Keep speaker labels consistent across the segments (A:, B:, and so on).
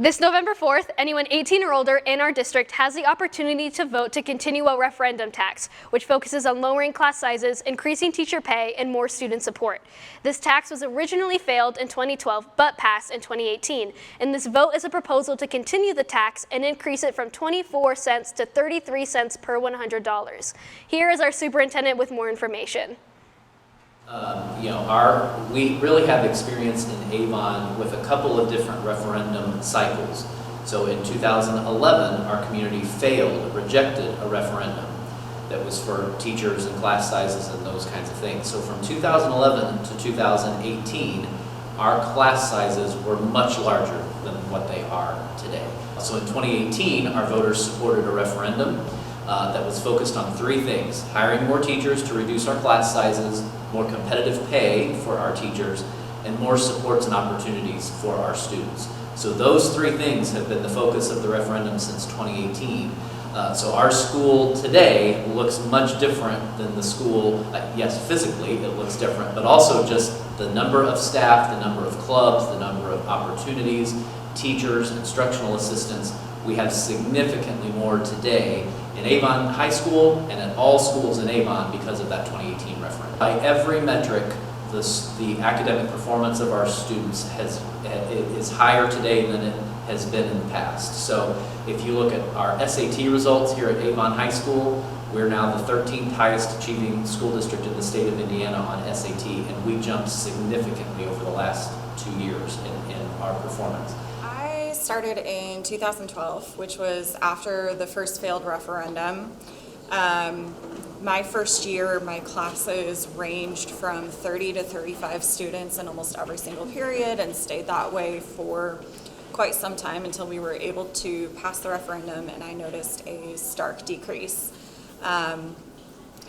A: This November 4th, anyone 18 or older in our district has the opportunity to vote to continue a referendum tax, which focuses on lowering class sizes, increasing teacher pay, and more student support. This tax was originally failed in 2012, but passed in 2018. And this vote is a proposal to continue the tax and increase it from 24 cents to 33 cents per $100. Here is our superintendent with more information.
B: We really have experience in Avon with a couple of different referendum cycles. So in 2011, our community rejected a referendum that was for teachers and class sizes and those kinds of things. So from 2011 to 2018, our class sizes were much larger than what they are today. So in 2018, our voters supported a referendum that was focused on three things: hiring more teachers to reduce our class sizes, more competitive pay for our teachers, and more supports and opportunities for our students. So those three things have been the focus of the referendum since 2018. So our school today looks much different than the school, yes, physically it looks different, but also just the number of staff, the number of clubs, the number of opportunities, teachers, instructional assistants. We have significantly more today in Avon High School and at all schools in Avon because of that 2018 referendum. By every metric, the academic performance of our students is higher today than it has been in the past. So if you look at our SAT results here at Avon High School, we're now the 13th highest achieving school district in the state of Indiana on SAT, and we jumped significantly over the last 2 years in our performance.
C: I started in 2012, which was after the first failed referendum. My first year, my classes ranged from 30 to 35 students in almost every single period and stayed that way for quite some time until we were able to pass the referendum, and I noticed a stark decrease.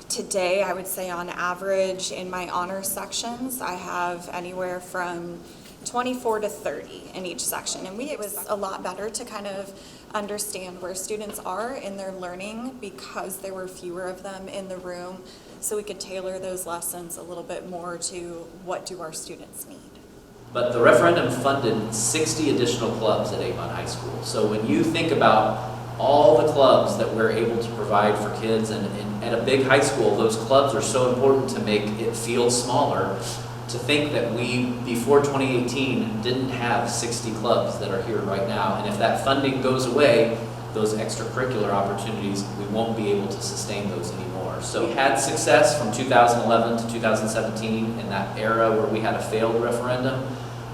C: Today, I would say on average in my honors sections, I have anywhere from 24 to 30 in each section, and it was a lot better to kind of understand where students are in their learning because there were fewer of them in the room, so we could tailor those lessons a little bit more to what do our students need.
B: But the referendum funded 60 additional clubs at Avon High School. So when you think about all the clubs that we're able to provide for kids, and at a big high school, those clubs are so important to make it feel smaller. To think that we, before 2018, didn't have 60 clubs that are here right now, and if that funding goes away, those extracurricular opportunities, we won't be able to sustain those anymore. So we had success from 2011 to 2017 in that era where we had a failed referendum,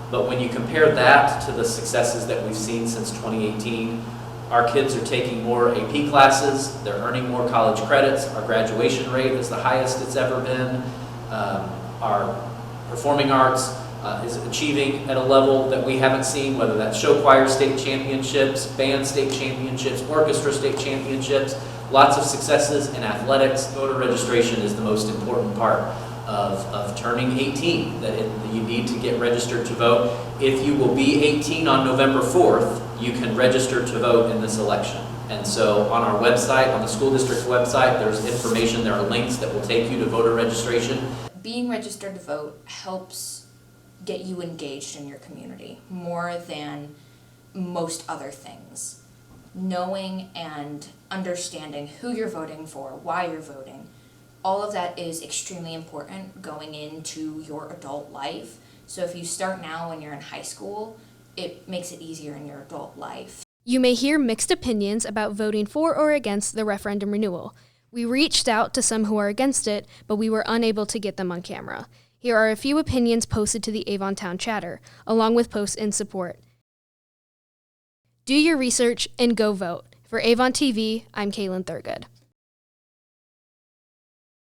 B: but when you compare that to the successes that we've seen since 2018, our kids are taking more AP classes, they're earning more college credits, our graduation rate is the highest it's ever been, our performing arts is achieving at a level that we haven't seen, whether that's show choir state championships, band state championships, orchestra state championships, lots of successes in athletics. Voter registration is the most important part of turning 18, that you need to get registered to vote. If you will be 18 on November 4th, you can register to vote in this election. And so on our website, on the school district's website, there's information, there are links that will take you to voter registration.
D: Being registered to vote helps get you engaged in your community more than most other things. Knowing and understanding who you're voting for, why you're voting, all of that is extremely important going into your adult life. So if you start now when you're in high school, it makes it easier in your adult life.
A: You may hear mixed opinions about voting for or against the referendum renewal. We reached out to some who are against it, but we were unable to get them on camera. Here are a few opinions posted to the Avon Town Chatter, along with posts in support. Do your research and go vote. For Avon TV, I'm Kaylin Thurgood.